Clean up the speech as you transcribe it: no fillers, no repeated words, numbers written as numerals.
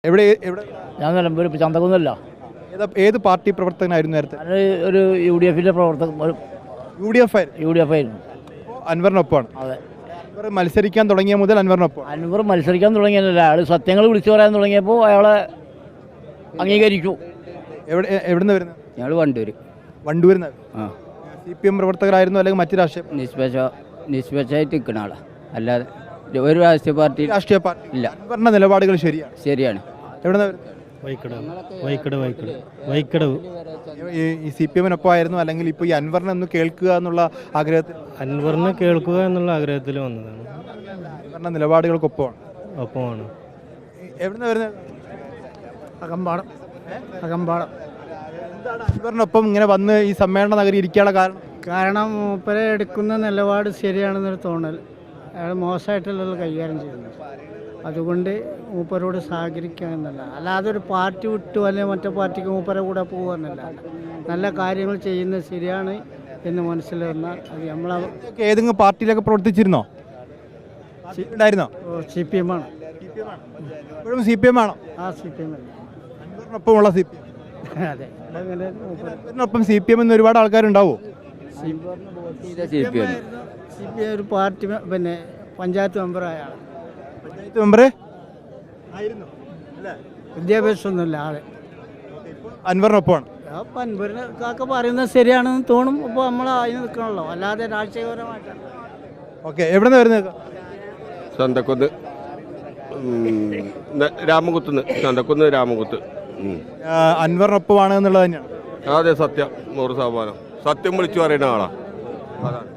എവിടെ എവിടെ ഞാൻ നിലമ്പൂർ ചന്തകുന്നല്ല. ഏത് പാർട്ടി പ്രവർത്തകനായിരുന്നു നേരത്തെ? ഒരു UDF-ന്റെ പ്രവർത്തകൻ. UDF ആയിരുന്നു. അൻവറിനൊപ്പമാണ്. അതെ. അൻവർ മത്സരിക്കാൻ തുടങ്ങിയ മുതൽ അൻവറിനൊപ്പം. അൻവർ മത്സരിക്കാൻ തുടങ്ങിയതല്ല, അയാൾ സത്യങ്ങൾ വിളിച്ചു പറയാൻ തുടങ്ങിയപ്പോൾ അയാളെ അംഗീകരിച്ചു. എവിടുന്ന് വരുന്നത്? ഞങ്ങൾ വണ്ടൂരിൽ നിന്ന്. CPM പ്രവർത്തകരായിരുന്നു അല്ലെങ്കിൽ മറ്റു രാഷ്ട്രീയ? നിഷ്പക്ഷമായിട്ട് നിൽക്കുന്ന ആളാണ്, അല്ലാതെ ഒരു രാഷ്ട്രീയ പാർട്ടി ഇല്ല. അൻവറിന്റെ നിലപാടുകൾ ശരിയാണ്. എവിടുന്ന്? വൈക്കടവ്. ഈ CPM-നൊപ്പം ആയിരുന്നു അല്ലെങ്കിൽ ഇപ്പോൾ ഈ അൻവറിനെ ഒന്ന് കേൾക്കുക എന്നുള്ള ആഗ്രഹത്തിൽ? അൻവറിനെ കേൾക്കുക എന്നുള്ള ആഗ്രഹത്തിൽ വന്നതാണ്. അൻവറിന്റെ നിലപാടുകൾക്കൊപ്പമാണ്. എവിടുന്ന് വരുന്നത്? അകമ്പാടം. എന്താണ് അൻവറിനൊപ്പം ഇങ്ങനെ വന്ന് ഈ സമ്മേളന നഗരി ഇരിക്കാനുള്ള കാരണം മൂപ്പരെ എടുക്കുന്ന നിലപാട് ശരിയാണെന്നൊരു തോന്നൽ. അയാൾ മോശമായിട്ടുള്ള കൈകാര്യം ചെയ്യുന്നത്, അതുകൊണ്ട് മൂപ്പരോട് സഹകരിക്കുക എന്നല്ല. അല്ലാതെ ഒരു പാർട്ടി വിട്ടു അല്ലെങ്കിൽ മറ്റേ പാർട്ടിക്ക് മൂപ്പരെ കൂടെ പോകുക എന്നല്ല. നല്ല കാര്യങ്ങൾ ചെയ്യുന്നത് ശരിയാണ് എന്ന് മനസ്സിൽ വന്നാൽ അത് നമ്മളെ. ഏതെങ്കിലും പാർട്ടിയിലൊക്കെ പ്രവർത്തിച്ചിരുന്നോ? ഉണ്ടായിരുന്നോ? CPM ആണ്. ഇപ്പോഴും CPM ആണോ? CPM അല്ല, അൻവറിനൊപ്പമുള്ള CPM. അതെ. അൻവറിനൊപ്പം CPM എന്ന് ഒരുപാട് ആൾക്കാരുണ്ടാവോ? CPM ഒരു പാർട്ടി പിന്നെ പഞ്ചായത്ത് മെമ്പറായ ആളാണ്. പഞ്ചായത്ത് മെമ്പർ ആയിരുന്നു. വിദ്യാഭ്യാസമൊന്നുമില്ല ആള്. അൻവറിനൊപ്പമാണ്. അപ്പം അൻവറിന് കാക്ക പറയുന്നത് ശരിയാണെന്ന് തോന്നും. അപ്പോൾ നമ്മൾ അതിന് നിൽക്കണമല്ലോ, അല്ലാതെ രാഷ്ട്രീയപരമായിട്ടാണ്. ഓക്കെ. എവിടെ നിന്ന് വരുന്നത്? ചന്തക്കുന്ന് രാമകുത്തുന്ന്. ചന്തക്കുന്ന് രാമകുത്ത്. അൻവറിനൊപ്പമാണ് എന്നുള്ളത് തന്നെയാണ്. അതെ, സത്യം. 100% സത്യം വിളിച്ചു പറയുന്ന ആളാ. അതാണ്.